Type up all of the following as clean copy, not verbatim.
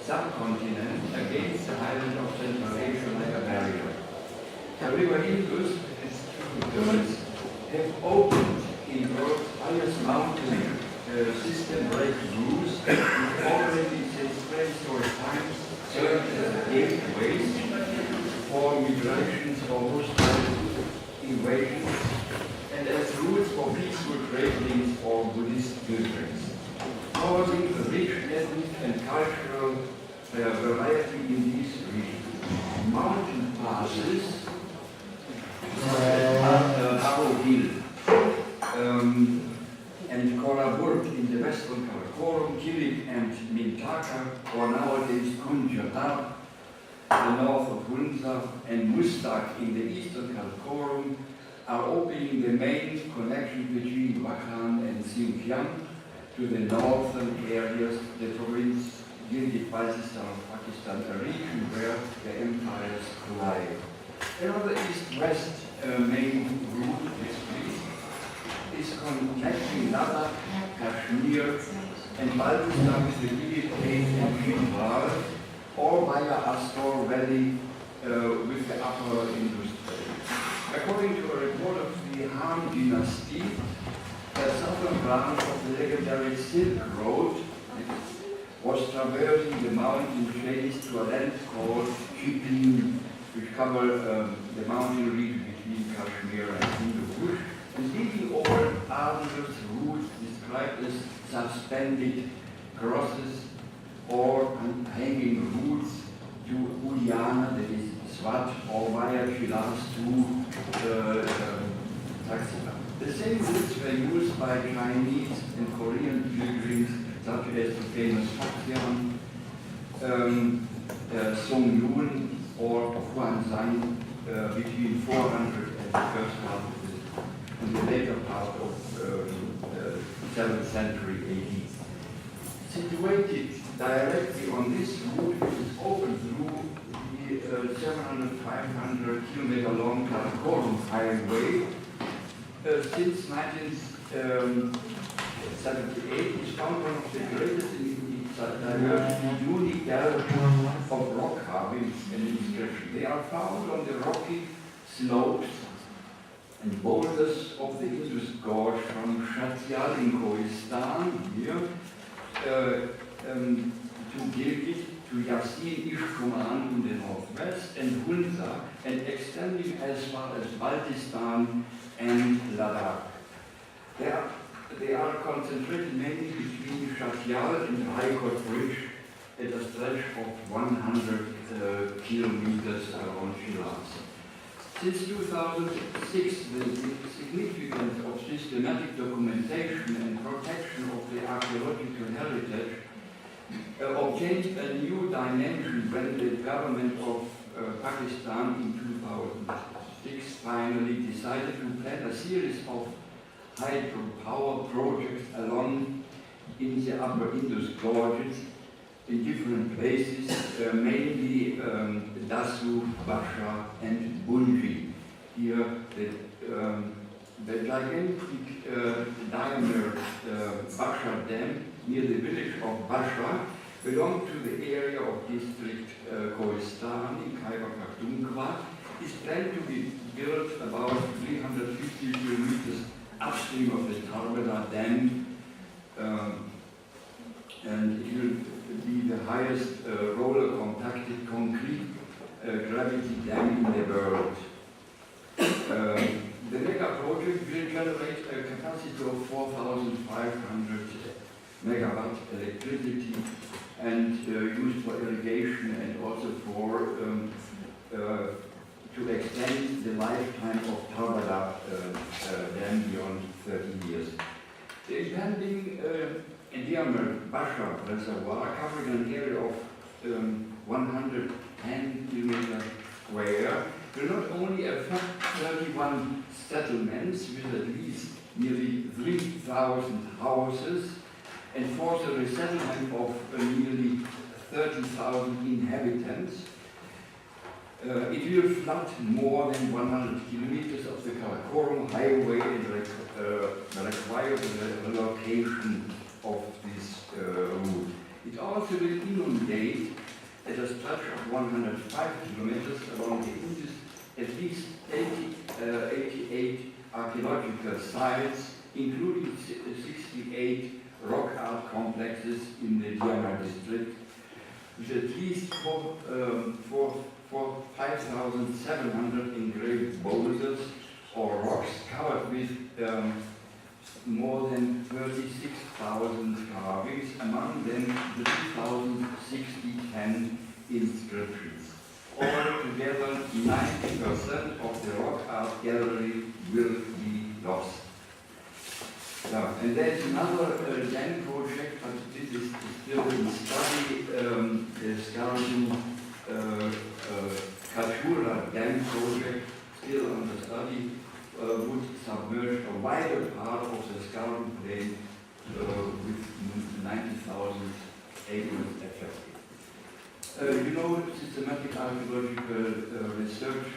subcontinent against the highland of Central Asia like a barrier. The river Indus and its tributaries have opened in world's highest mountain system breakthroughs, which already since prehistoric times served as gateways for migrations or hostile invasions and as routes for peaceful trade links or Buddhist pilgrims, causing a rich ethnic and cultural variety in these regions. Mountain passes, Daro Hill, and Koraburg in the western Karakorum, Gilgit and Mintaka, or nowadays Mohenjo-Daro, the north of Hunza, and Mustak in the eastern Karakorum, are opening the main connection between Wakhan and Xinjiang to the northern areas, the province Gilgit-Baltistan of Pakistan, a region where the empires collide. Another east-west main route is connecting Ladakh, Kashmir, and Baltistan with the Gilgit Plain and Bhimwal, or via Astor Valley with the upper Indus. According to a report of the Han dynasty, the southern branch of the legendary Silk Road was traversing the mountain chains to a land called Chipin, which covered the mountain region between Kashmir and Hindu, and leading over an arduous route described as suspended crosses or hanging routes to Udiana, that is Swat, or via Shiraz to Taxila. The same routes were used by Chinese and Korean pilgrims, such as the famous Hokkien, Song Yun, or Huanshan, between 400 and the first half of the, in the later part of 7th century AD. Situated directly on this route, which is open through the 700-500 kilometer long Karakorum highway, since 1978 is found one of the greatest in diversity unique gathering of rock carvings and inscriptions. They are found on the rocky slopes and boulders of the Indus Gorge from Shatyal in Khoistan here to Gilgit, to Yasin Ishkuman in the northwest, and Hunza, and extending as far as Baltistan and Ladakh. They are concentrated mainly between Shatyal and Raikot Bridge at a stretch of 100 kilometers around Shiraz. Since 2006, the significance of systematic documentation and protection of the archaeological heritage obtained a new dimension when the government of Pakistan in 2006 finally decided to plan a series of hydropower projects along in the upper Indus gorges in different places, mainly Dasu, Basha, and Bunji. Here, the gigantic diameter Basha Dam near the village of Basha belonged to the area of district Khoistan in Khyber Pakhtunkhwa, is planned to be built about 350 kilometers upstream of the Tarbela Dam, and it will be the highest roller compacted concrete gravity dam in the world. The mega project will generate a capacity of 4,500 megawatt electricity and used for irrigation and also for to extend the lifetime of Tarbela Dam beyond 30 years. The impending Endiamer Basha Reservoir, covering an area of 110 kilometers square, will not only affect 31 settlements with at least nearly 3,000 houses and force a resettlement of nearly 30,000 inhabitants. It will flood more than 100 kilometers of the Karakorum highway and require the relocation of this route. It also will inundate 105 kilometers along the Indus, at least 88 archaeological sites, including 68 rock art complexes in the Diana district, with at least 5,700 engraved boulders or rocks covered with more than 36,000 carvings, among them the 2,060 inscriptions. Altogether, 90% of the rock art gallery will be lost. And there's another dam project, but this is still in study, the Skardu Katura dam project, still under study, would submerge a wider part of the Skardu plain with 90,000 acres affected. Systematic archaeological research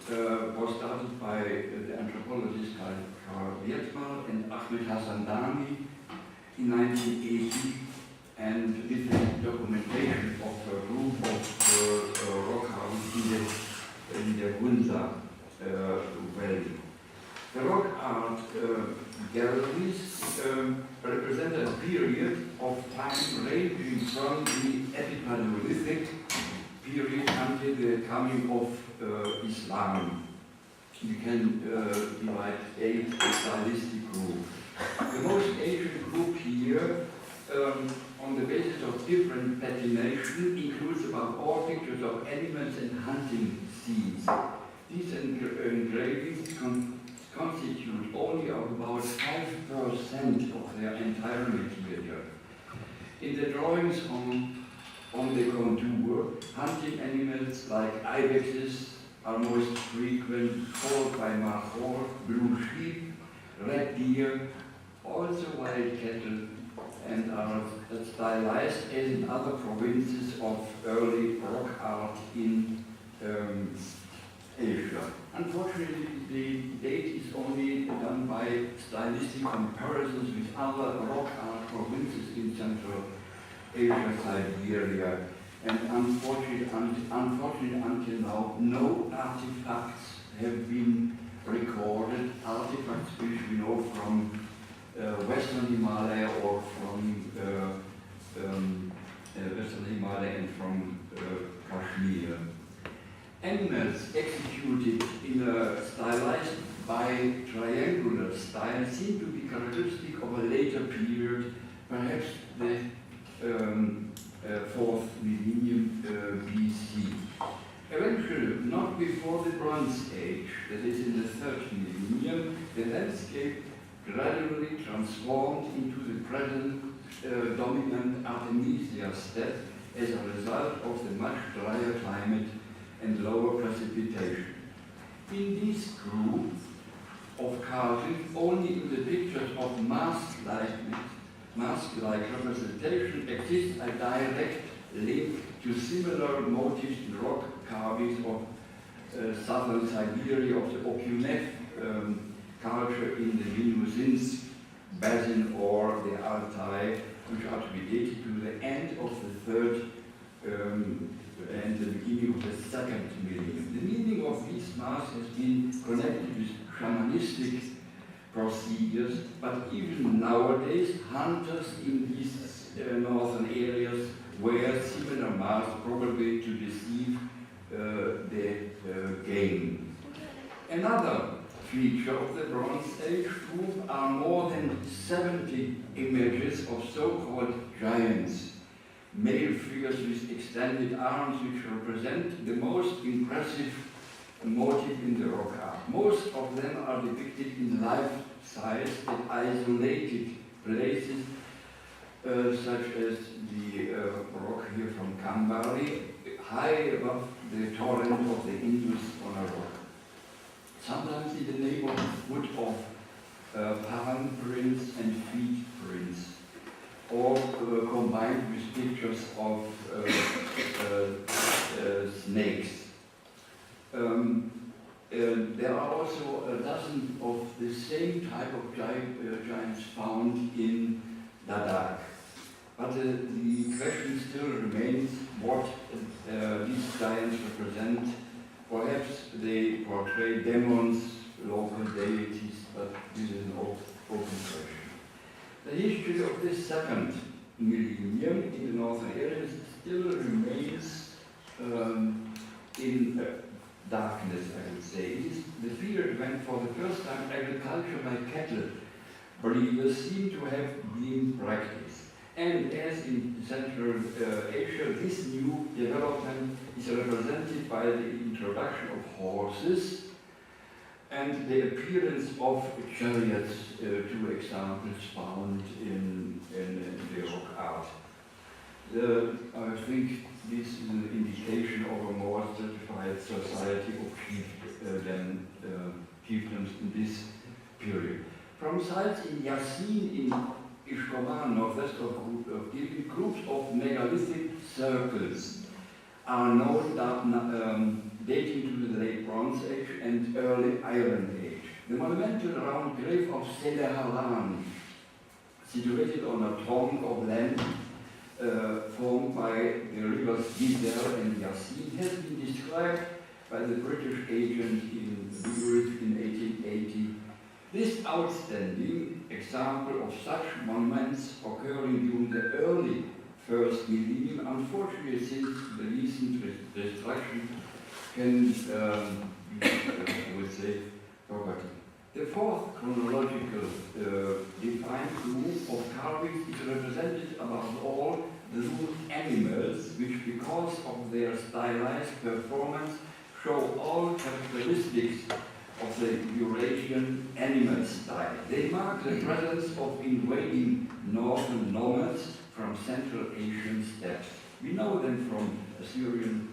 was started by the anthropologist Harald Hauptmann and Ahmed Hassan-Dami in 1980, and with the documentation of a group of rock houses in the Hunza Valley. The rock art galleries represent a period of time ranging from the Epipaleolithic period until the coming of Islam. We can divide 8 stylistic groups. The most ancient group here, on the basis of different patination, includes about all pictures of animals and hunting scenes. These engravings constitute only about 5% of their entire material. In the drawings on the contour, hunting animals like ibexes are most frequent, followed by mahor, blue sheep, red deer, also wild cattle, and are stylized as in other provinces of early rock art in Asia. Unfortunately, the date is only done by stylistic comparisons with other rock art provinces in Central Asia, Siberia, and unfortunately until now, no artifacts have been recorded, artifacts which we know from Western Himalaya or from Western Himalaya and from Kashmir. Animals executed in a stylized bi-triangular style seem to be characteristic of a later period, perhaps the 4th millennium BC. Eventually, not before the Bronze Age, that is in the 3rd millennium, the landscape gradually transformed into the present dominant Artemisia steppe as a result of the much drier climate and lower precipitation. In this group of carvings, only in the pictures of mask-like representation exists a direct link to similar motifs in rock carvings of southern Siberia, of the Okyunev culture in the Minusinsk Basin or the Altai, which are to be dated to the end of the 3rd and the beginning of the 2nd millennium. The meaning of these masks has been connected with shamanistic procedures, but even nowadays, hunters in these northern areas wear similar masks, probably to deceive the game. Another feature of the Bronze Age group are more than 70 images of so-called giants, male figures with extended arms, which represent the most impressive motif in the rock art. Most of them are depicted in life-size at isolated places, such as the rock here from Kambari, high above the torrent of the Indus on a rock. Sometimes in the neighborhood of palm prints and feet prints, or combined with pictures of snakes. There are also a dozen of the same type of giants found in Ladakh. But the question still remains what these giants portray demons, local deities, but this is an open question. The history of the second millennium in the northern areas still remains in darkness, I would say. It is the period when, for the first time, agriculture by cattle breeders seem to have been practiced. And as in Central Asia, this new development is represented by the introduction of horses and the appearance of chariots, two examples found in the rock art. I think this is an indication of a more stratified society of chieftains in this period. From sites in Jansen, in Ishkoman, northwest of Gilgit, groups of megalithic circles are known dating to the late Bronze Age and early Iron Age. The monumental round grave of Seleharan, situated on a tongue of land formed by the rivers Gilgit and Jansen, has been described by the British agent in Beirut in 1880. This outstanding example of such monuments occurring during the early first millennium, unfortunately, since the recent destruction can be, I would say, forgotten. The fourth chronological defined group of carvings is represented above all the ruled animals, which, because of their stylized performance, show all characteristics of the Eurasian animal style. They mark the presence of invading northern nomads from Central Asian steppes. We know them from Assyrian,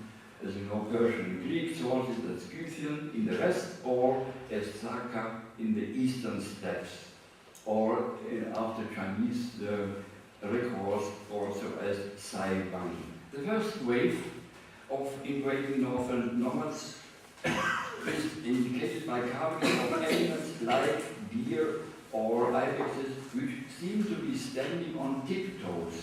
as you know, Persian and Greek sources as Scythian in the west, or as Saka in the eastern steppes, or after Chinese records also as Saiwan. The first wave of invading northern nomads is indicated by carving of animals like deer or ibexes, which seem to be standing on tiptoes.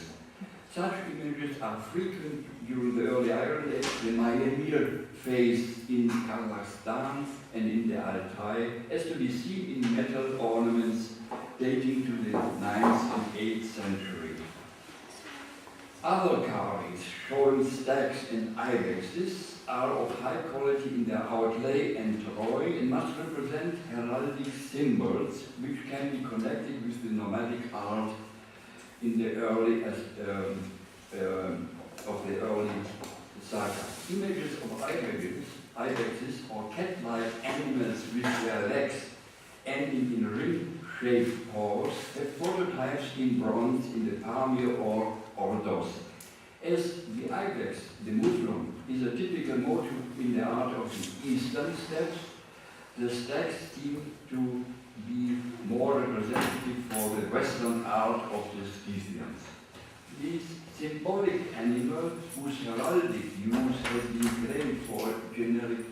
Such images are frequent during the early Iron Age, the Myanmar phase in Kazakhstan and in the Altai, as to be seen in metal ornaments dating to the 9th and 8th century. Other carvings showing stags and ibexes are of high quality in their outlay and drawing and must represent heraldic symbols which can be connected with the nomadic art in the early saga. Images of ibexes or cat-like animals with their legs ending in ring-shaped paws have prototypes in bronze in the Pamir or Ordos. As the ibex, the Muslim, is a typical motif in the art of the eastern steppes, the stags seem to be more representative for the western art of the Scythians. These symbolic animals, whose heraldic use has been claimed for generic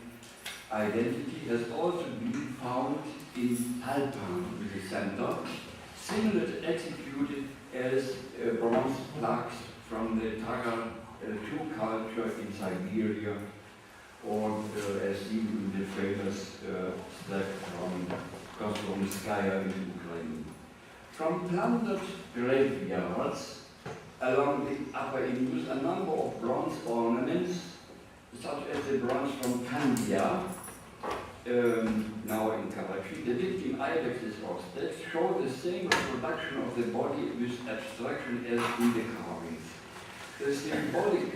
identity, has also been found in Halpan with the center, similar to executed as bronze plaques from the Tagar II culture in Siberia, or as seen in the famous step from Kostomskaya in Ukraine. From plundered graveyards along the upper Indus, a number of bronze ornaments, such as the bronze from Kandia, now in Karachi, depicting ibexes or stags, show the same reproduction of the body with abstraction as in the carvings. The symbolic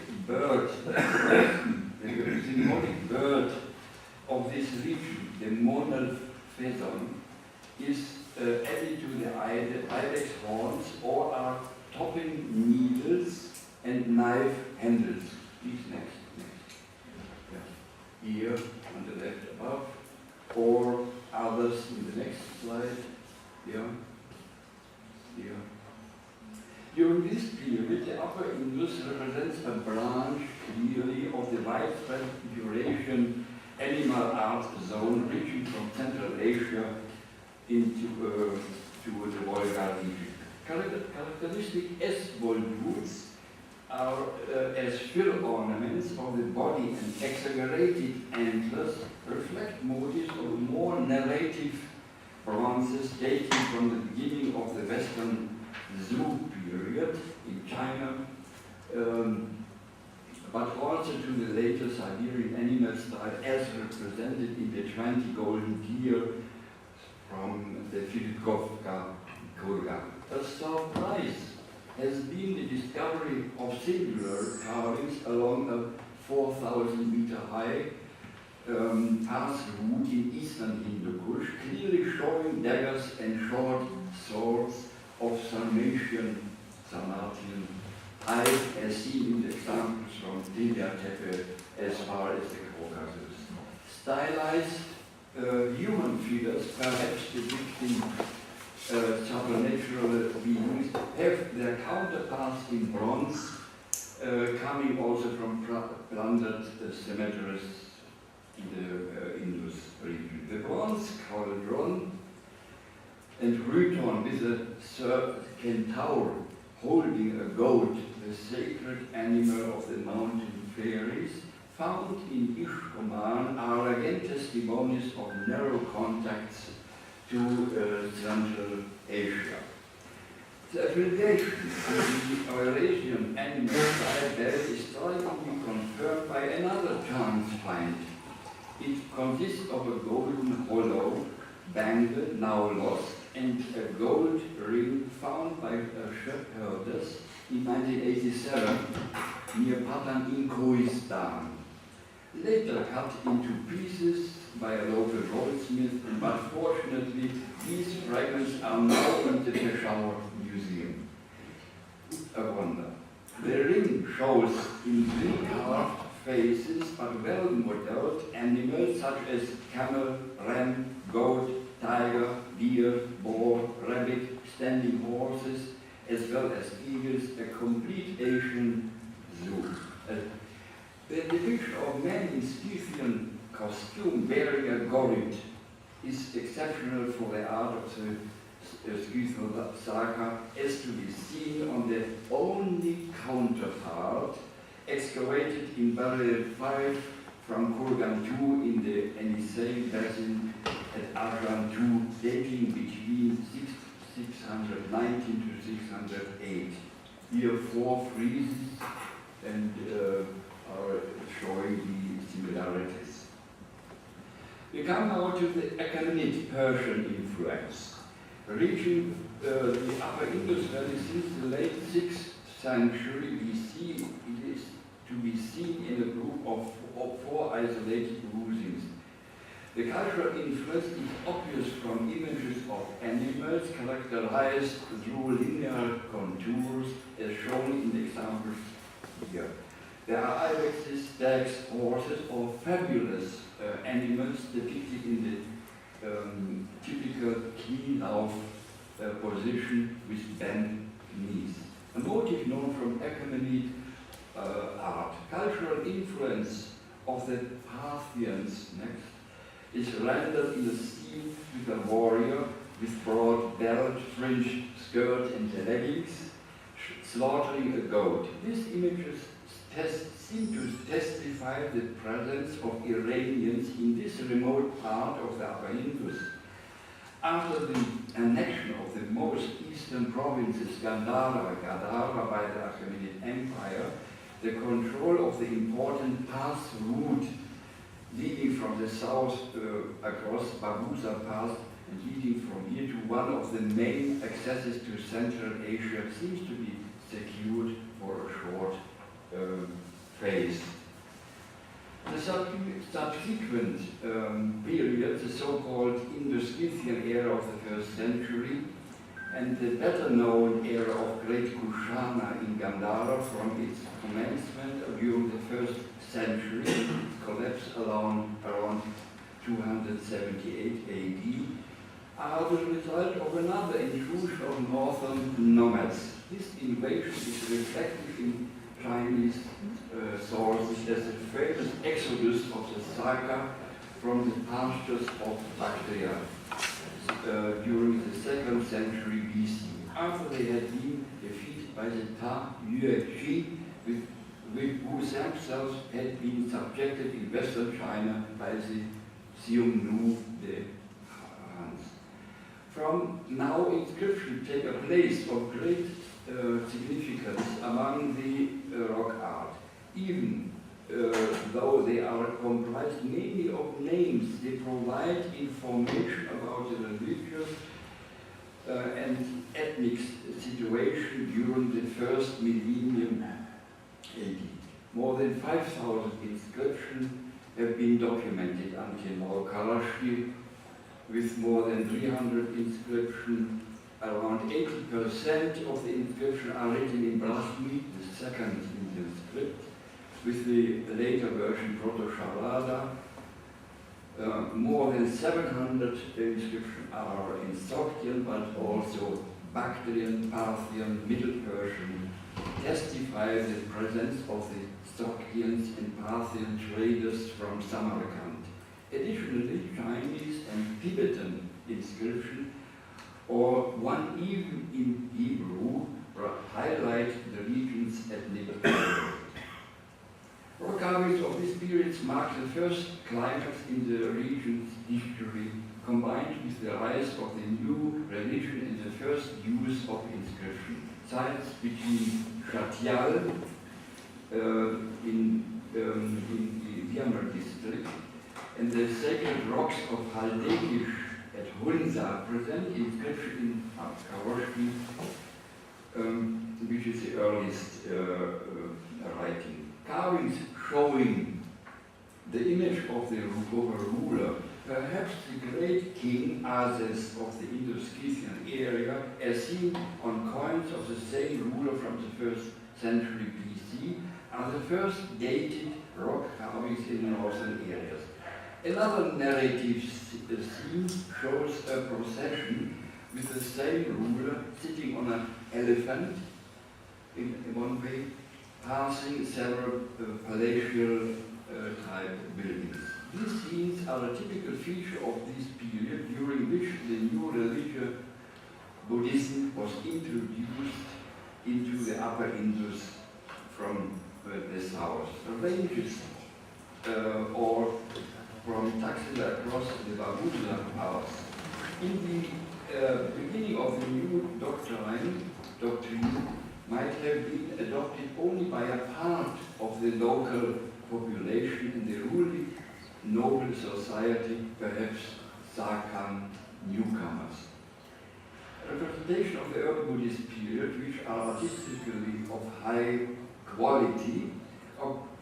bird, of this region, the monal pheasant, is added to the ibex horns or are topping needles and knife handles. Please, next. Yeah. Here on the left above, or others in the next slide. Here. During this period, the Upper Indus represents a branch clearly of the widespread Eurasian animal art zone reaching from Central Asia into to the Volga region. Characteristic S-volutes are as fill ornaments of the body, and exaggerated antlers reflect motifs of more narrative bronzes dating from the beginning of the Western Zhou period in China, but also to the later Siberian animal style as represented in the 20 golden deer from the Filipkovka Kurgan. A surprise has been the discovery of singular carvings along a 4,000-meter high pass route in eastern Hindu Kush, clearly showing daggers and short swords of Sarmatian type, as seen in the examples from Gilgit-Baltistan as far as the Caucasus. Stylized human figures, perhaps depicting supernatural beings, have their counterparts in bronze, coming also from plundered cemeteries in the Indus region. The bronze cauldron and Ruton with a centaur holding a goat, the sacred animal of the mountain fairies, found in Ishkoman, are again testimonies of narrow contacts to Central Asia. The affiliation with the Eurasian animal style belt is strikingly confirmed by another chance find. It consists of a golden hollow bangle, now lost, and a gold ring found by shepherdess in 1987 near Patan in Kurdistan. Later cut into pieces by a local goldsmith, but fortunately these fragments are now in the Peshawar Museum. A wonder. The ring shows in three carved faces but well-modeled animals such as camel, ram, goat, tiger, deer, boar, rabbit, standing horses, as well as eagles, a complete Asian zoo. The depiction of man in Scythian costume bearing a gorid is exceptional for the art of the Scythian saga, as to be seen on the only counterpart excavated in burial 5 from Kurgan II in the Yenisei basin at Aachen II, dating between 619 to 608. Here 4 friezes and are showing the similarities. We come now to the Achaemenid Persian influence. Reaching the Upper Indus Valley since the late 6th century BC, it is to be seen in a group of 4 isolated musings. The cultural influence is obvious from images of animals characterized through linear contours, as shown in the examples here. There are ibexes, stags, horses, or fabulous animals depicted in the typical knie-lauf position with bent knees. A motif known from Achaemenid art. Cultural influence of the Parthians next is rendered in the scene with a warrior with broad belt, fringed skirt and leggings, slaughtering a goat. These images seem to testify the presence of Iranians in this remote part of the Upper Indus. After the annexion of the most eastern provinces, Gadara by the Achaemenid Empire, the control of the important pass route leading from the south across Babusa Pass and leading from here to one of the main accesses to Central Asia seems to be secured for a short phase. The subsequent period, the so-called Indo-Scythian era of the 1st century, and the better-known era of Great Kushana in Gandhara from its commencement during the 1st century, collapse around 278 AD, are the result of another intrusion of northern nomads. This invasion is reflected in Chinese sources as the famous exodus of the saga from the pastures of Bactria during the 2nd century BC. After they had been defeated by the Ta Yueqi who themselves had been subjected in Western China by the Xiongnu de Hans. From now, inscriptions take a place of great significance among the rock art, even though they are comprised mainly of names. They provide information about the religious and ethnic situation during the first millennium AD. More than 5,000 inscriptions have been documented until now. Karachi, with more than 300 inscriptions, around 80% of the inscriptions are written in Brahmi, the second Indian script, with the later version Proto-Sharada. More than 700 inscriptions are in Sogdian, but also Bactrian, Parthian, Middle Persian, testify the presence of the Sogdians and Parthian traders from Samarkand. Additionally, Chinese and Tibetan inscriptions, or one even in Hebrew, highlight the region's ethnic identity. Rock carvings of these periods mark the first climax in the region's history, combined with the rise of the new religion and the first use of inscription. Sites between Chatial in the Viamar district and the sacred rocks of Haldekish at Hunza present inscription in Karoshki, which is the earliest writing. Carvings showing the image of a ruler, perhaps the great king Azes of the Indus-Scythian area, as seen on coins of the same ruler from the 1st century BC, are the first dated rock carvings in the northern areas. Another narrative scene shows a procession with the same ruler sitting on an elephant in one way, passing several palatial type buildings. These scenes are a typical feature of this period during which the new religion, Buddhism, was introduced into the Upper Indus from the south. The ranges or from Taxila across the Babuza Pass. In the beginning of the new doctrine might have been adopted only by a part of the local population in the ruling noble society, perhaps Sakhan newcomers. Representation of the early Buddhist period, which are artistically of high quality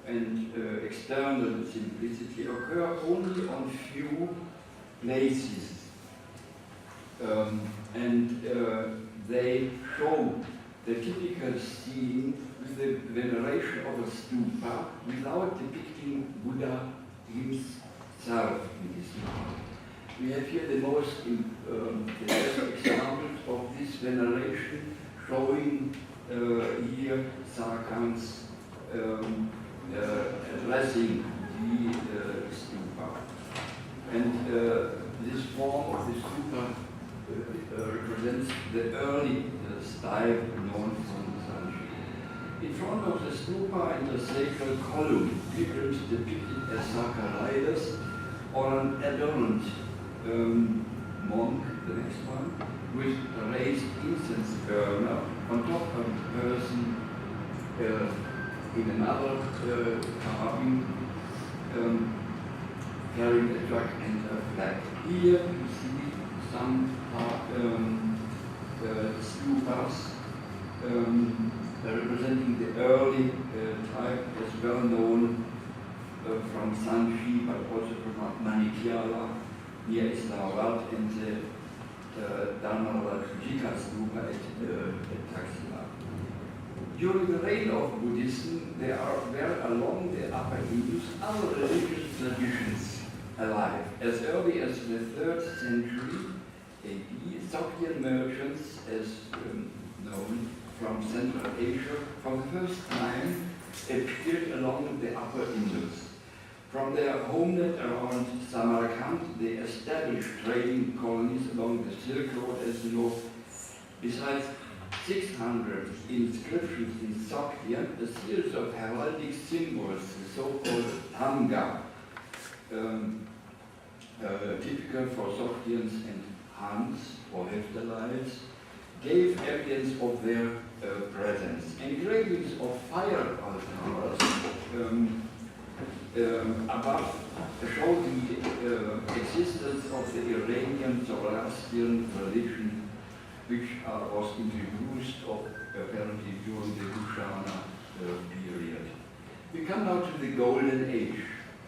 and external simplicity, occur only on few places, and they show the typical scene with the veneration of a stupa without depicting Buddha himself in this art. We have here the most the best examples of this veneration, showing here Sarkhan's addressing the stupa. And this form of the stupa represents the early style known from Sanskrit. In front of the stupa in the sacred column, figures depicted as Sakkaridas or an adorned monk, the next one, with a raised incense burner on top of a person in another carving carrying a jug and a flag. Here you see some stupas representing the early type, as well known from Sanchi, but also from Manikyala near Islamabad, and the Dharmarajika stupa at Taxila. During the reign of Buddhism, there were along the Upper Indus other religious traditions alive. As early as the 3rd century AD, Sogdian merchants, as known from Central Asia, for the first time appeared along the Upper Indus. From their homeland around Samarkand, they established trading colonies along the Silk Road, as you know. Besides 600 inscriptions in Sogdian, a series of heraldic symbols, the so-called Hamga, typical for Sogdians and Hans or Heftalites, gave evidence of their presence. Engravings of fire altars above show the existence of the Iranian Zoroastrian religion, which was introduced apparently during the Kushana period. We come now to the golden age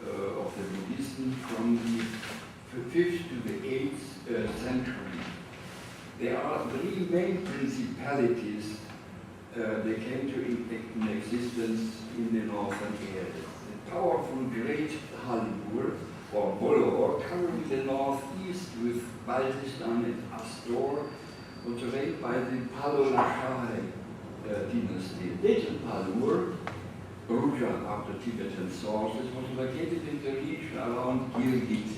of the Buddhism from the 5th to the 8th century. There are three main principalities that came in existence in the northern areas. The powerful Great Halur, or Bolo, covering the northeast with Baltistan and Astor, was reigned by the Palolashai dynasty. Little Palur, Ruja after Tibetan sources, was located in the region around Gilgit.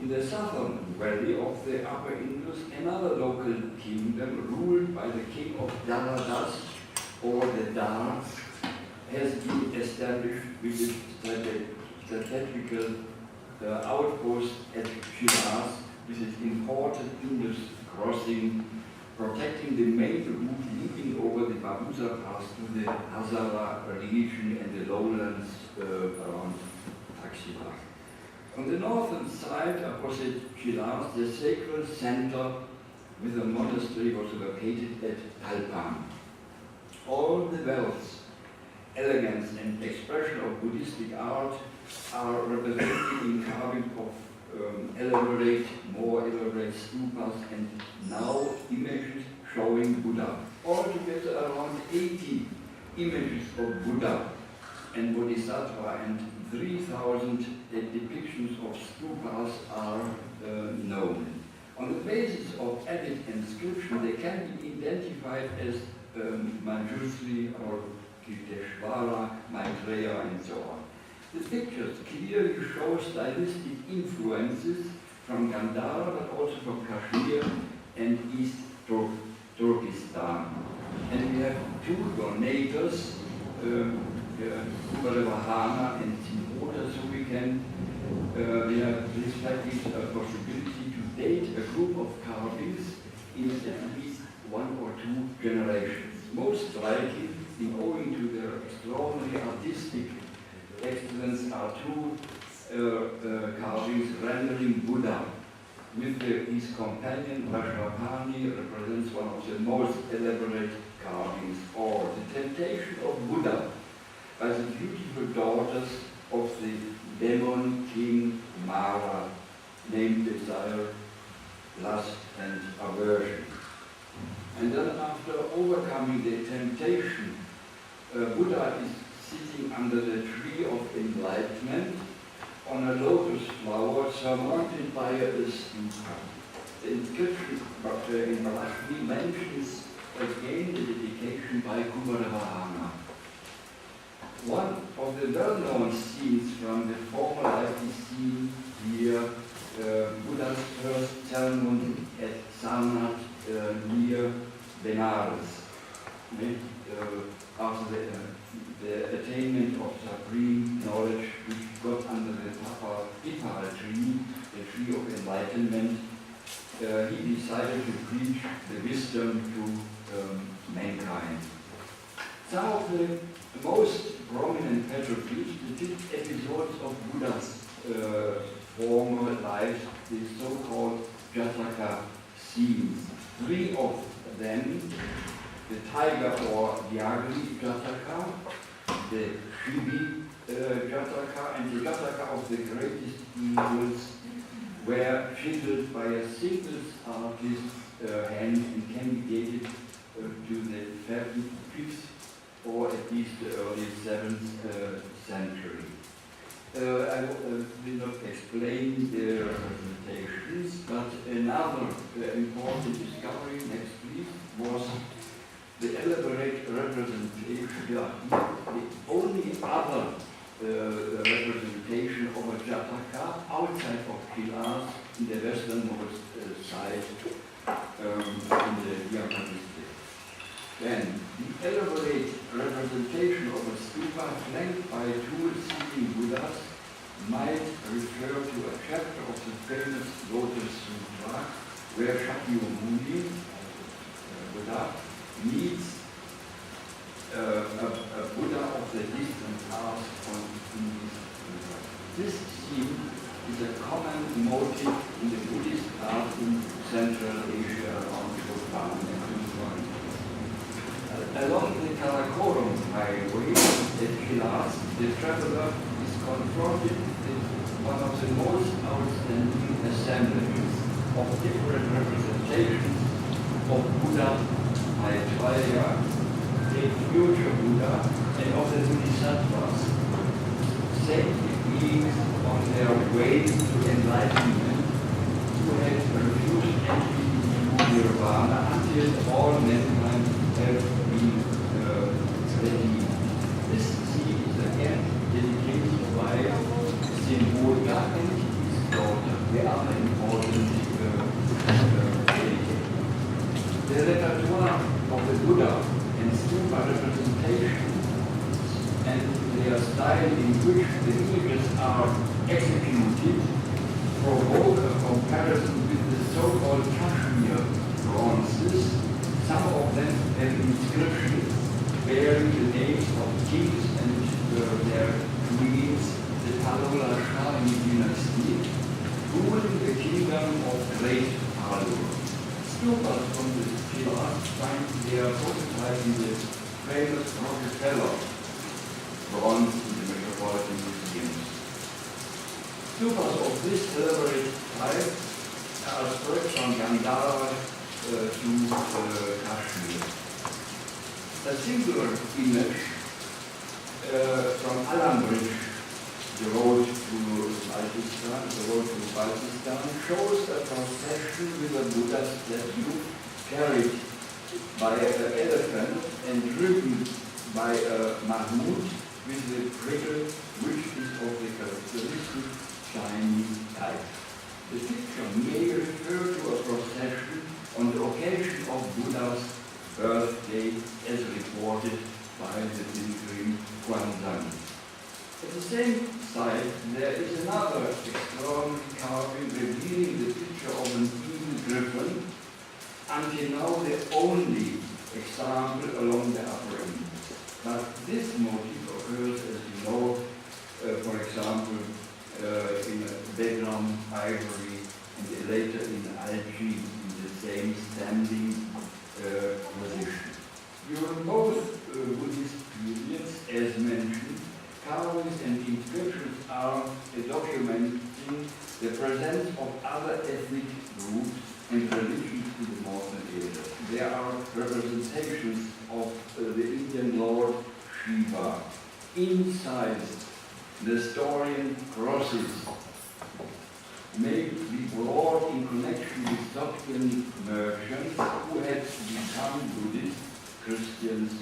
In the southern valley of the upper Indus, another local kingdom ruled by the king of Daradas, or the Dars, has been established with its strategical outpost at Shiraz, with its important Indus crossing, protecting the main route leading over the Babusa Pass to the Hazara region and the lowlands around Taxila. On the northern side, opposite Shiraz, the sacred center with a monastery was located at Talpan. All the wealth, elegance, and expression of Buddhistic art are represented in carving of more elaborate stupas, and now images showing Buddha. Altogether around 80 images of Buddha and Bodhisattva and 3,000 depictions of stupas are known. On the basis of added inscription, they can be identified as Manjusri or Kiteshvara, Maitreya, and so on. The pictures clearly show stylistic influences from Gandhara, but also from Kashmir and East Turkestan. And we have two donators, Kumarevahana and Timota, so we have respected a possibility to date a group of carvings in at least one or two generations. Most striking, owing to their extraordinary artistic excellence, are two carvings rendering Buddha with his companion Vajrapani represents one of the most elaborate carvings, or the temptation of Buddha by the beautiful daughters of the demon king Mara, named Desire, Lust, and Aversion. And then after overcoming the temptation, Buddha is sitting under the tree of enlightenment on a lotus flower surmounted by a stupa. The inscription in Lakshmi mentions again the dedication by Kumarevahana. One of the well-known scenes from the former life is seen here, Buddha's first ceremony at Sarnath near Benares, after the attainment of supreme knowledge, which got under the Pipal tree, the tree of enlightenment. He decided to preach the wisdom to mankind. Some of the most prominent petroglyphs depict episodes of Buddha's former life, the so-called Jataka scenes. Three of them, the tiger or Yagri Jataka, the Shibi Jataka, and the Jataka of the greatest evils, were chiseled by a single artist's hand and can be dated to the 5th or at least the early 7th century. I will not explain the representations, but another important discovery, next please, was the elaborate representation, the only other representation of a Jataka outside of Shiraz in the westernmost side in the Yamata district. Then, the elaborate representation of a stupa flanked by two sitting Buddhas might refer to a chapter of the famous Lotus Sutra, where Shakyamuni, Buddha, meets a Buddha of the distant past on Indus. This theme is a common motive in the Buddhist art in Central Asia around Bhutan and so on. Along the Karakoram highway at Kilas, the traveler is confronted with one of the most outstanding assemblages of different representations of Buddha, Maitreya, the future Buddha, and of the Bodhisattvas, saintly beings on their way to enlightenment, who had refused entry into nirvana until all mankind have been redeemed. This scene is again dedicated by Symbolga and his daughter. They are important dedicated. The repertoire of the Buddha and stupa representation and their style in which the images are executed provoke a comparison with the so-called Kashmir bronzes. Some of them have inscriptions bearing the names of kings and their queens, the Palola Shahi dynasty, ruling the kingdom of Great Palor. Stupas from the Kilas find their prototype in the famous Rockefeller bronze in the Metropolitan Museum. Stupas of this elaborate type are spread from Gandhara to Kashmir. A singular image from Alambridge, the road to Baltistan, shows a procession with a Buddha statue carried by an elephant and driven by a Mahmud with the prickle, which is of the characteristic Chinese type. The picture may refer to a procession on the occasion of Buddha's birthday, as reported by the pilgrim Guanzang. At the same side, there is another extraordinary carving revealing the picture of an eagle griffin, until now the only example along the upper end. But this motif occurs, as you know, for example, in Bedlam, Ivory, and later in Algae, in the same standing position. During both Buddhist periods, as mentioned, carvings and inscriptions are documenting the presence of other ethnic groups and religions in the northern area. There are representations of the Indian Lord Shiva inside Nestorian crosses, may be brought in connection with Sogdian merchants who had become Buddhist, Christians,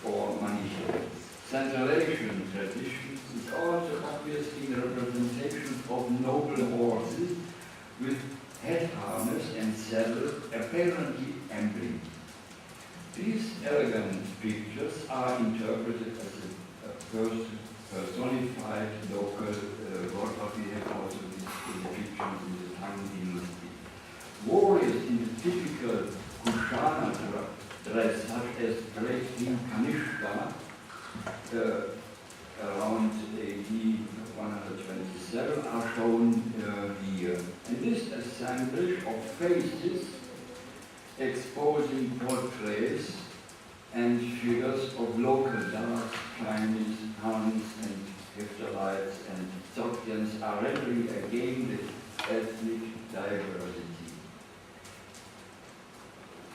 or Manichaeans. Central Asian tradition is also obvious in representations of noble horses with head harness and saddle apparently emblem. These elegant pictures are interpreted as a personified local god. We have also these depictions in the Tang dynasty. Warriors in the typical Kushana dress, such as great King Kanishka, around AD 127, are shown here. And this assemblage of faces exposing portraits and figures of local dark Chinese Huns and Hephthalites and Sogdians are rendering again the ethnic diversity.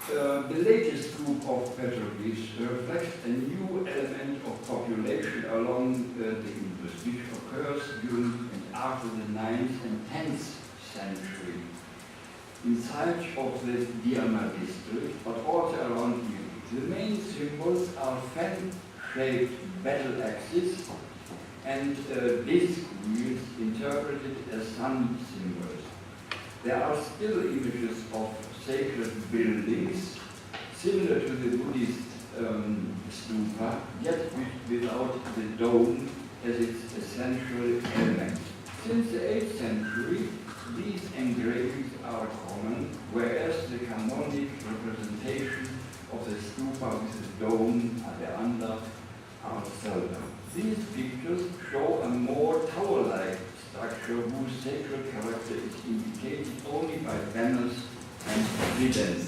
The latest group of petroglyphs reflects a new element of population along the Indus, which occurs during and after the 9th and 10th century, inside of the Diama district, but also around Gilgit. The main symbols are fan-shaped battle axes and disc wheels interpreted as sun symbols. There are still images of sacred buildings, similar to the Buddhist stupa, yet without the dome as its essential element. Since the 8th century, these engravings are common, whereas the canonic representation of the stupa with the dome at the under are seldom. These pictures show a more tower-like structure whose sacred character is indicated only by banners and tridents.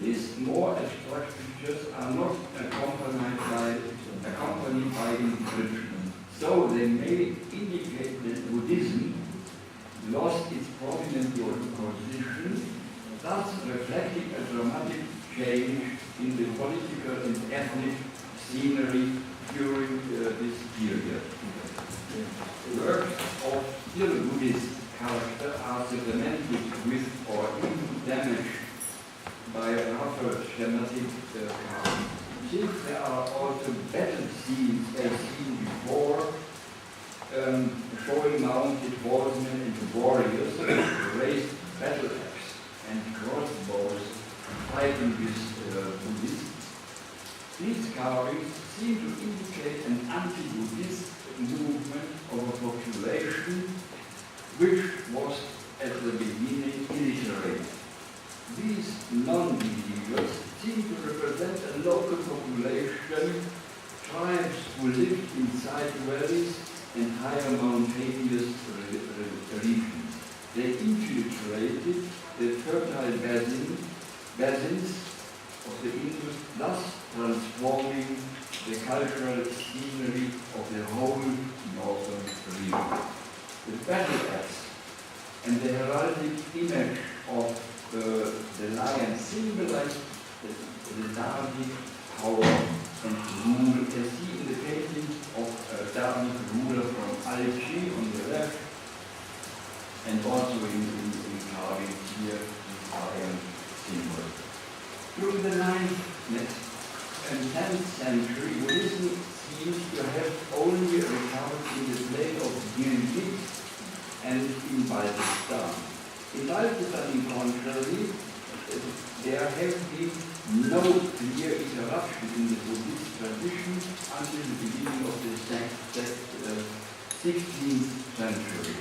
These more abstract pictures are not accompanied by inscription, so they may indicate that Buddhism lost its prominent position, thus reflecting a dramatic change in the political and ethnic scenery during this period. Works of still Buddhist character are supplemented with or even damaged by rougher schematic carving. Since there are also battle scenes as seen before, showing mounted horsemen and warriors with raised battle axe and crossbows fighting with Buddhists. These carvings seem to indicate an anti-Buddhist movement of a population which was at the beginning illiterate. These non-believers seem to represent a local population, tribes who lived inside valleys and higher mountainous regions. They infiltrated the fertile basins of the Indus, thus transforming the cultural scenery of the whole northern region. The battle axe and the heraldic image of the lion symbolize the Davidic power and rule, as seen in the painting of a Davidic ruler from Alchi on the left, and also in carving here the lion symbol. During the 9th and 10th century, Buddhism seems to have only recovered in the plain of Gilgit and in Baltistan. In Baltistan, in contrary, there have been no clear interruption in the Buddhist tradition until the beginning of the 16th century.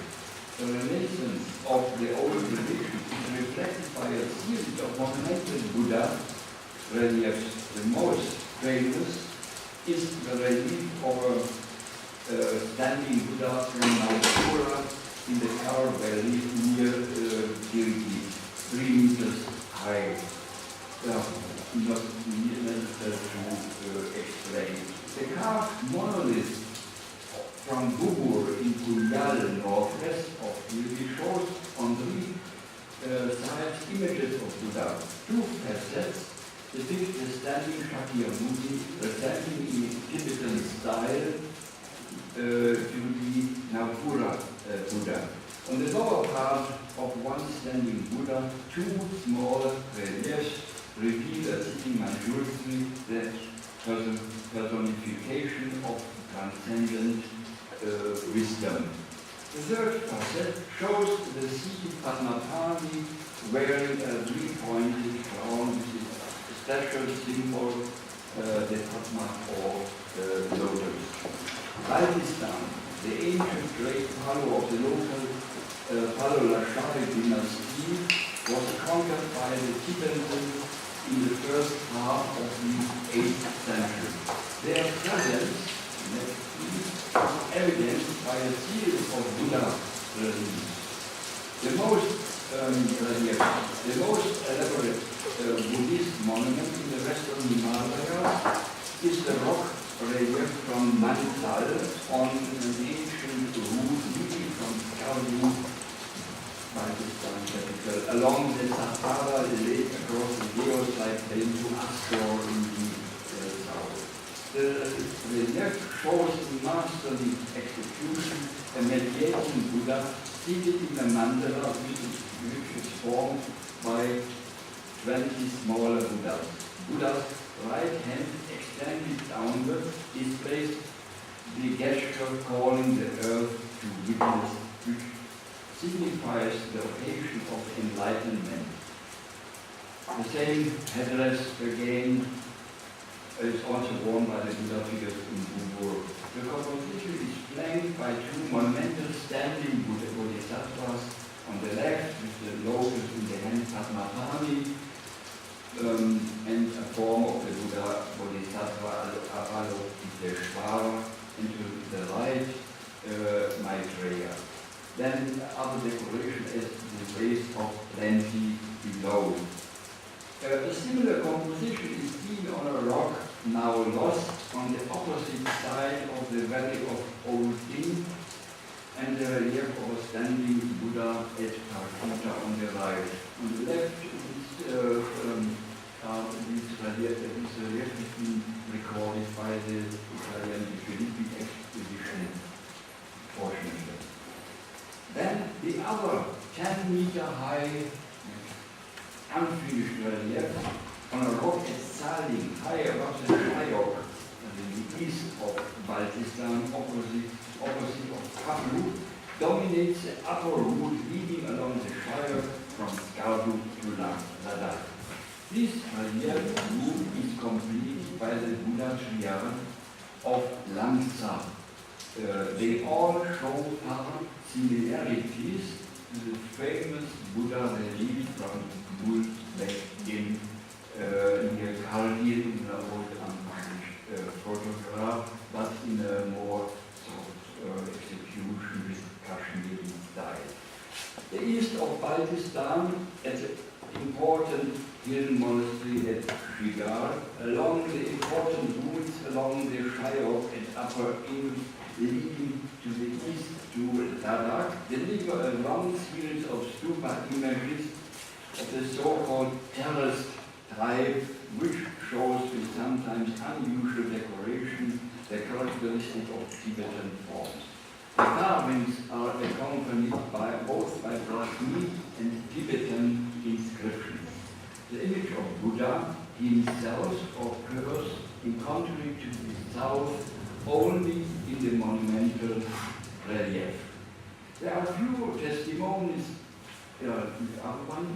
The renaissance of the old religion is reflected by a series of monumental Buddha reliefs. The most famous is the relief of a standing Buddha from Mount Pura in the Kar Valley near Gilgit, 3 meters high. Not necessary to explain. The carved monolith from Bubur in Kunyal, northwest of Gilgit, shows on 3 sides images of Buddha. 2 facets depict the standing Shakyamuni, resembling in Tibetan style to the Napura Buddha. On the lower part of one standing Buddha, 2 small reliefs reveal a sitting Manjushri, the personification of transcendent wisdom. The 3rd facet shows the seated Padmapani wearing a 3-pointed crown, which is a special symbol, the Padma or lotus. Baltistan, the ancient great Palo of the local Palo-Lashari dynasty, was conquered by the Tibetans in the first half of the 8th century. Their presence is evidenced by a series of Buddha reliefs. The most elaborate Buddhist monument in the western Himalayas is the rock relief from Manipal on an ancient route leading from Karlu, Pakistan capital, along the Sahara lake across the geosite plain to Astor in the south. The relief shows masterly execution a mediating Buddha seated in a mandala which is formed by 20 smaller Buddhas. Buddha's right hand extended downward displays the gesture calling the earth to witness, which signifies the occasion of enlightenment. The same headdress again is also worn by the Buddha figures in Ubur. The composition is flanked by two monumental standing bodhisattvas on the left with the lotus in the hand Padmapani, and a form of the Buddha Bodhisattva Avalokiteshvara, and to the right Maitreya. Then other decoration is the race of plenty below. A similar composition is seen on a rock now lost on the opposite side of the valley of Old Inn, and the relief of a standing Buddha at Calcutta on the right. On the left, this relief has been recorded by the Italian Gilgit expedition, fortunately. Then the other 10-meter high unfinished relief on a rock at Saling, high above the Shayok, in the east of Baltistan, opposite of Kabul, dominates the upper route leading along the Shayok from Skardu to Ladakh. This relief route is completed by the Buddha Triad of Lamsa. They all show similarities to the famous Buddha relief from Gulbek near Kargil in the old unpublished photograph, but in a more sort of execution with Kashmiri style. The east of Baltistan, at the important hill monastery at Shigar, along the important routes along the Shayok and Upper Indus leading to the east to Ladakh, deliver a long series of stupa images of the so-called terraced tribe, which shows with sometimes unusual decoration the characteristic of Tibetan forms. The carvings are accompanied both by Brahmi and Tibetan inscriptions. The image of Buddha himself occurs, in contrary to the south, only in the monumental relief. There are few testimonies. The other one,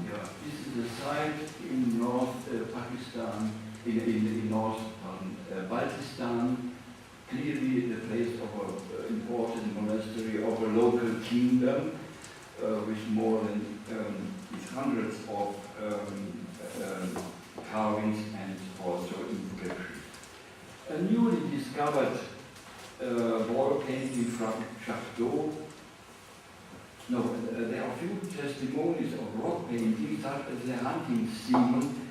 this is a site in North Pakistan, in North Baltistan, clearly the place of an important monastery of a local kingdom with more than with hundreds of carvings and also inscriptions. A newly discovered wall painting from Chateau. No, there are few testimonies of rock paintings, such as the hunting scene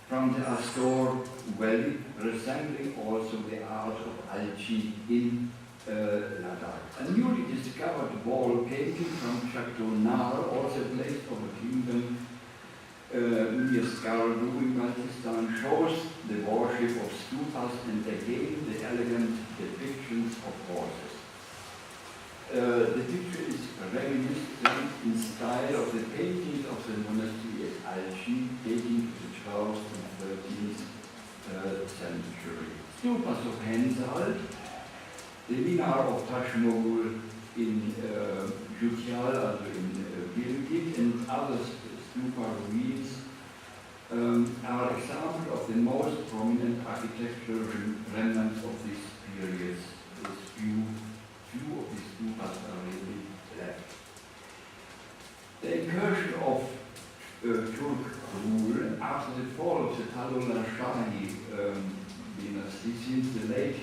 from the Astor Valley, resembling also the art of Alchi in Ladakh. A newly discovered wall painting from Chateau Nar, also a place of a kingdom near Skardu in Baltistan, shows the worship of stupas and again the elegant depictions of horses. The picture is reminiscent in style of the paintings of the monastery at Alchi, dating to the 12th and 13th century. Stupas of Hensal, the minar of Tashmogul in Jutyal, also in Gilgit, and other stupa ruins are examples of the most prominent architectural remnants of this period. Few of these stupas are really left. The incursion of Turk rule after the fall of the Talula Shahi dynasty since the late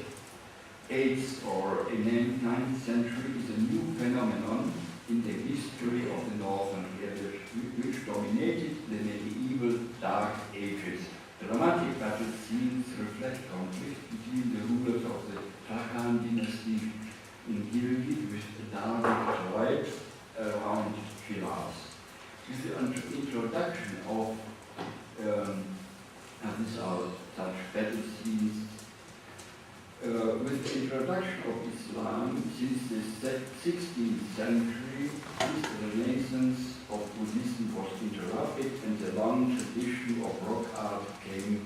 8th or 9th century is a new phenomenon in the history of the northern area, which dominated the medieval Dark Ages. Dramatic battle scenes reflect conflict between the rulers of the Takhan dynasty in Gilgit with the Dari tribes around Shiraz. With the introduction of these are such battle scenes. With the introduction of Islam since the 16th century, this renaissance of Buddhism was interrupted and the long tradition of rock art came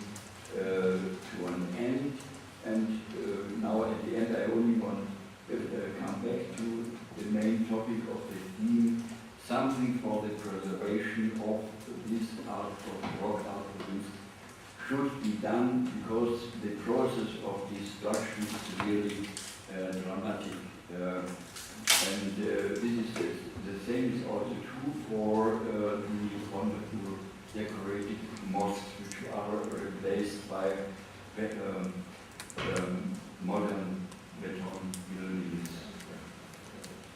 to an end. And now at the end I only want to come back to the main topic of the theme, something for the preservation of this art of rock art against should be done because the process of destruction is really dramatic. And this is the same is also true for the wonderful decorated mosques, which are replaced by modern beton buildings.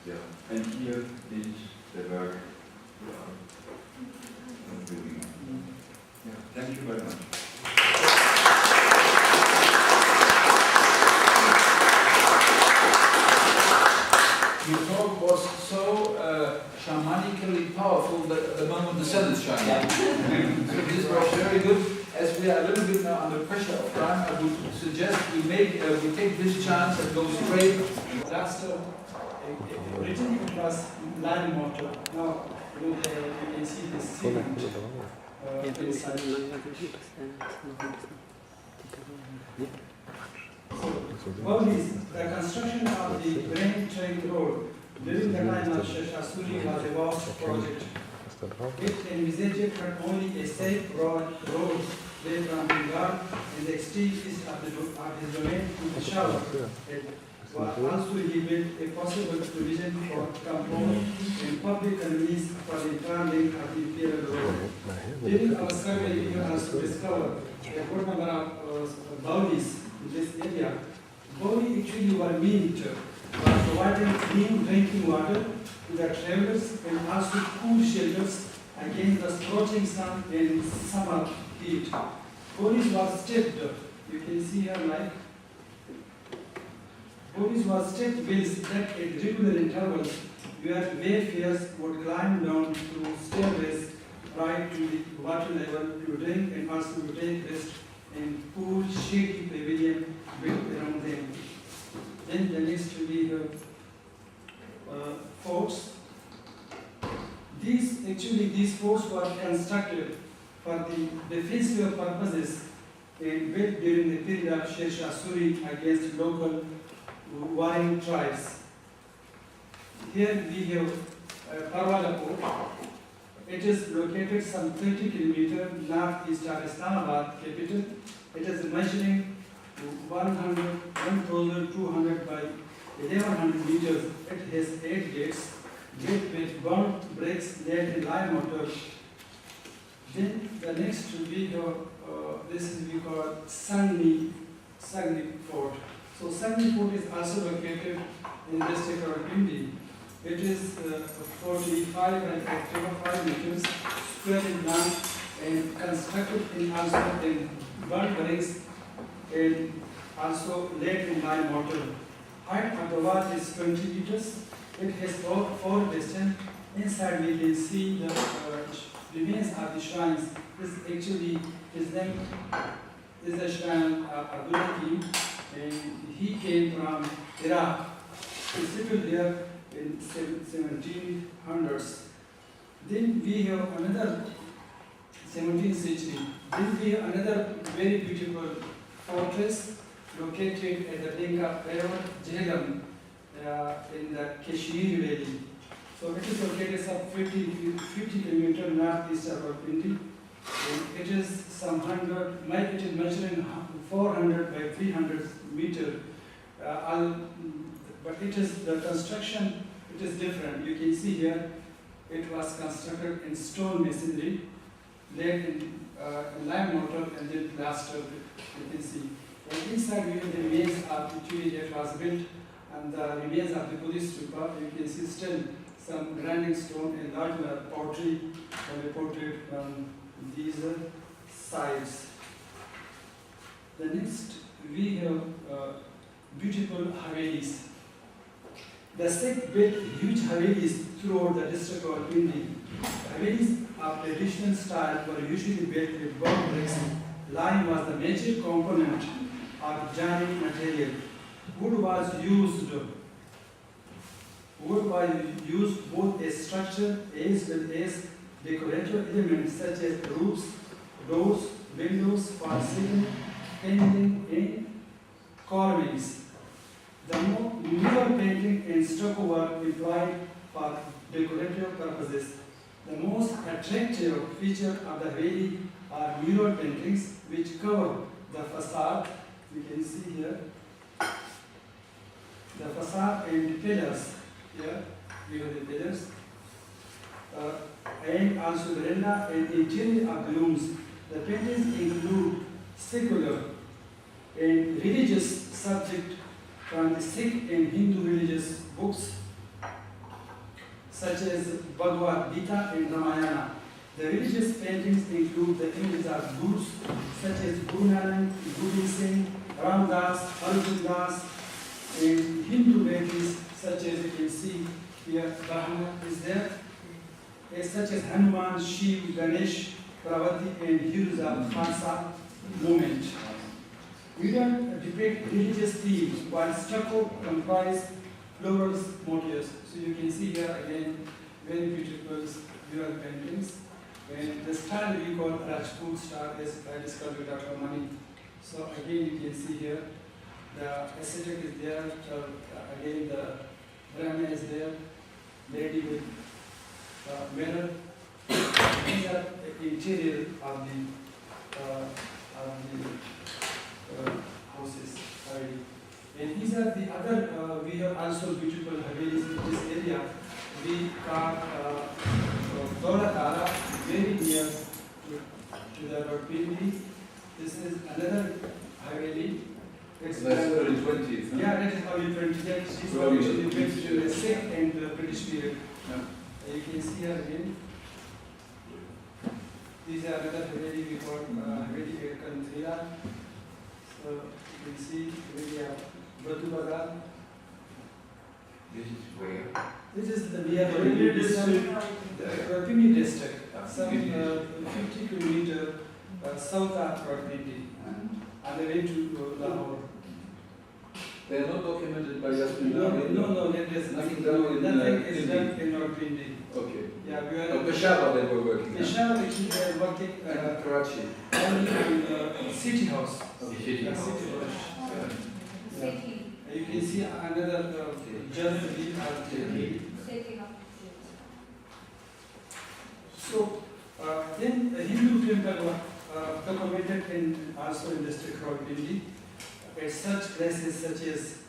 Yeah. And here is the work we are doing. Yeah. Thank you very much. Your talk was so shamanically powerful that the moment the sun is shining. Yeah. So this was very good. As we are a little bit now under pressure of time, I would suggest we take this chance and go straight. Last written it was land motor. Now you can see the cement inside. So all this, the construction of the grain train road during the time of Shashasuri was a vast project. It envisaged not only a safe broad road way from Bengal and the extreme east of his domain to the south, but also he built a possible provision for comfort and public convenience for the entire length of the imperial road. During our survey, we also discovered a good number of bowlies in this area. Bowli actually were meant for providing clean drinking water to the travelers and also cool shelters against the scorching sun and summer heat. Bowlis was stepped, you can see here like, Bowlis was stepped bills that at regular intervals where wayfarers would climb down through stairways right to the water level to drink and also to take rest in cool, shady pavilion built around them. Then the next we have forts. These forts were constructed for the defensive purposes and built during the period of Sher Suri against local warring tribes. Here we have Parwala Port. It is located some 30 kilometers northeast of Islamabad capital. It is measuring 1,200 by 1,100 meters. It has 8 gates, gate with burnt bricks laid in lime mortar. Then the next we have, this is we call Sagni Fort. So Sagni Fort is also located in the district of Pindi. It is 45 and 5 meters square in length and constructed in also in burnt bricks and also laid in lime mortar. Height of the wall is 20 meters. It has 4 bastions. Inside we can see the remains of the shrines. This actually his name is the shrine of Abdul and he came from Iraq. He settled here in 1700s. Then we have another 17th century. Then we have another very beautiful fortress located at the link of river Jhelum in the Kashmir Valley. So it is located some 50 kilometers northeast of Pindi. It is some 100, it is measuring 400 by 300 meters. But it is the construction, it is different. You can see here, it was constructed in stone masonry, laid in lime mortar and then plastered. You can see. And inside we have the remains of the tree that was built and the remains of the Buddhist stupa. You can see still some grinding stone and larger pottery reported on these sides. The next we have beautiful Havelis. The Sikh built huge Havelis throughout the district of Pindi. Havelis of traditional style were usually built with burnt bricks. Lime was the major component of joining material. Wood was used both as structure as well as decorative elements such as roofs, doors, windows for ceiling, painting, and carvings. The newer painting and stucco were employed for decorative purposes. The most attractive feature of the Haveli are mural paintings which cover the facade. You can see here the facade and the pillars. Here we have the pillars. And also veranda and interior of rooms. The paintings include secular and religious subject from the Sikh and Hindu religious books such as Bhagavad Gita and Ramayana. The religious paintings include the images of gurus such as Guru Nanak, Guru Singh, Ram Das, Arjun Das, and Hindu deities such as you can see here, Brahma is there, such as Hanuman, Shiv, Ganesh, Parvati, and heroes of Khalsa movement. We don't depict religious themes, while stucco comprise floral motifs. So you can see here again very beautiful mural paintings. And the style we call Rajput style is discovered by Dr. Mani. So again you can see here the aesthetic is there. Again the Brahma is there, lady with mirror. These are the interior of the houses. And these are the other, we have also beautiful havelis in this area. We got Dora very near to the Rawalpindi. This is another haveli. That's early 20th. Yeah, that is early 20th. That is usually went to the Sikh and the British period. You can see here again. These are another haveli we call haveli Kanthila. So you can see we have Batu Bazar. This is where? This is the near Rawalpindi district, some 50 kilometers south of Rawalpindi, on the way to Lahore. They are not documented by Yasmin. No, there is nothing done in nothing is done in Rawalpindi. Okay. Yeah, we are. Peshawar they were working. Peshawar actually they are working Karachi. only in City House. City House. Yeah. You can see another journal So then the Hindu temple were documented in also in district Rawalpindi at such places such as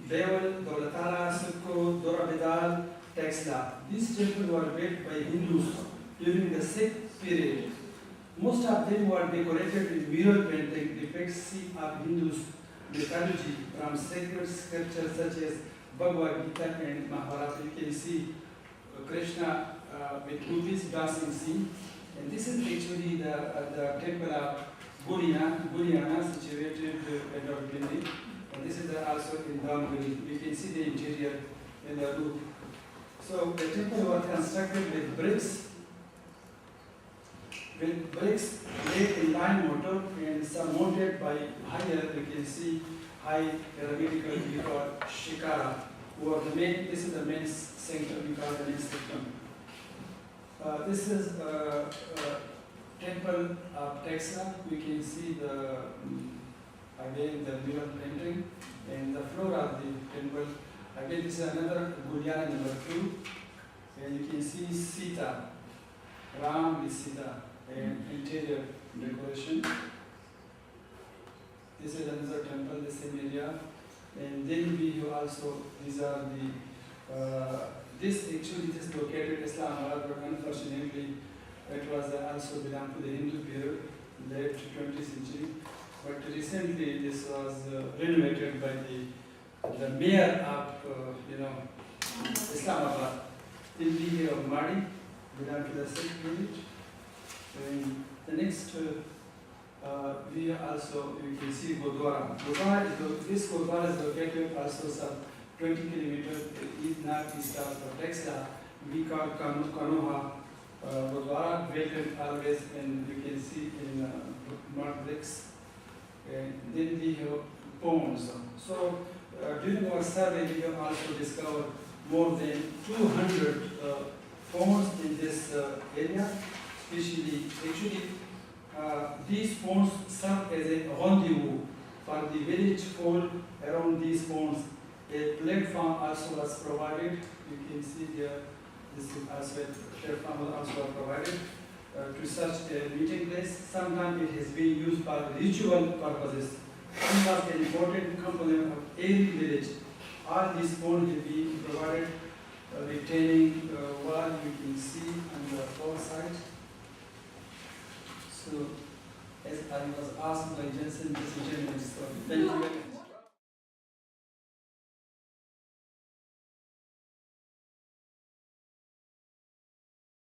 Deval, Daulatara, Sukko, Dorabedal, Texla. These temples were built by Hindus during the Sikh period. Most of them were decorated with mural painting depicting of Hindus mythology from sacred scriptures such as Bhagavad Gita and Mahabharata. You can see Krishna with gopis dancing scene. And this is actually the temple of Guliana situated at Rawalpindi. And this is also in Dhamguri. You can see the interior in the roof. So the temple was constructed with bricks laid in line mortar and surmounted by higher, you can see high pyramidical we call shikara, who are the main, this is the main sanctum, we call the main sanctum. This is temple of Texla. We can see the again the mural painting and the floor of the temple. Again, this is another Gulyana number 2, and you can see Sita, Ram with Sita, and interior decoration. This is another temple, the same area, and then we have also, these are the this actually is located in Islamabad, but unfortunately it was also belonged to the Hindu period, late 20th century. But recently this was renovated by the mayor of Islamabad. Then we have Madi, belong to the Sikh village. And the next we also, you can see Gurdwara. This Gurdwara is located also some 20 kilometers northeast of Texla. We call Kanoha Gurdwara, built always, and you can see in mud bricks. And then we have ponds. So during our survey, we have also discovered more than 200 ponds in this area. Especially, actually, these ponds serve as a rendezvous for the village folk around these ponds. A platform also was provided. You can see here, this is also a platform was also provided. to such a meeting place. Sometimes it has been used for ritual purposes. It was an important component of every village. All these bones have been provided, retaining wall you can see on the four sides. So, as I was asked by Jansen, this is so thank you very much.